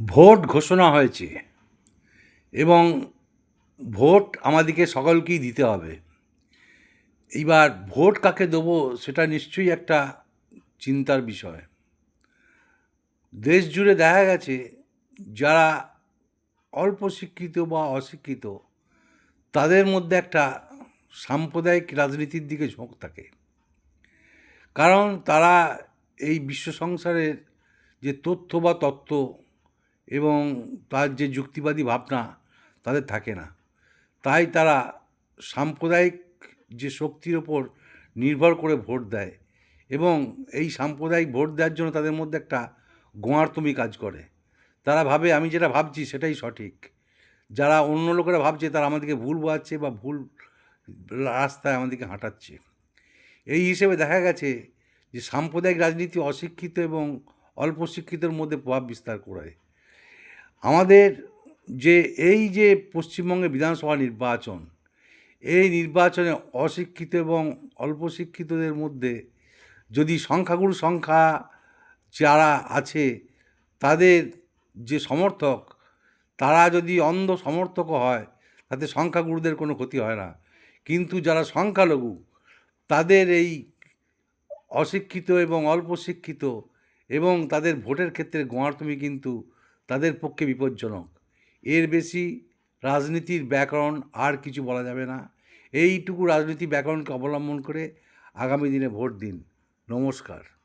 Vote ঘোষণা হয়েছে এবং ভোট আমাদেরকে সকলকেই দিতে হবে। এইবার ভোট কাকে দেবো সেটা নিশ্চয়ই একটা চিন্তার বিষয়। দেশ জুড়ে দেখা গেছে যারা অল্প শিক্ষিত বা অশিক্ষিত তাদের মধ্যে একটা সাম্প্রদায়িক রাজনীতির দিকে ঝোঁক থাকে। কারণ তারা এই বিশ্ব সংসারের যে তথ্য বা তত্ত্ব এবং তার যে যুক্তিবাদী ভাবনা তাদের থাকে না। তাই তারা সাম্প্রদায়িক যে শক্তির ওপর নির্ভর করে ভোট দেয় এবং এই সাম্প্রদায়িক ভোট দেওয়ার জন্য তাদের মধ্যে একটা গোঁয়ার্তুমি কাজ করে। তারা ভাবে আমি যেটা ভাবছি সেটাই সঠিক। যারা অন্য লোকেরা ভাবছে তারা আমাদেরকে ভুল বোঝাচ্ছে বা ভুল রাস্তায় আমাদেরকে হাঁটাচ্ছে। এই হিসেবে দেখা গেছে যে সাম্প্রদায়িক রাজনীতি অশিক্ষিত এবং অল্প শিক্ষিতের মধ্যে প্রভাব বিস্তার করে। আমাদের যে এই যে পশ্চিমবঙ্গের বিধানসভা নির্বাচন, এই নির্বাচনে অশিক্ষিত এবং অল্প শিক্ষিতদের মধ্যে যদি সংখ্যাগুরু সংখ্যা যারা আছে তাদের যে সমর্থক তারা যদি অন্ধ সমর্থকও হয় তাতে সংখ্যাগুরুদের কোনো ক্ষতি হয় না। কিন্তু যারা সংখ্যালঘু তাদের এই অশিক্ষিত এবং অল্প শিক্ষিত এবং তাদের ভোটের ক্ষেত্রে গোঁয়ার্তুমি কিন্তু তাদের পক্ষে বিপজ্জনক। এর বেশি রাজনীতির ব্যাকরণ আর কিছু বলা যাবে না। এইটুকু রাজনীতি ব্যাকরণকে অবলম্বন করে আগামী দিনে ভোট দিন। নমস্কার।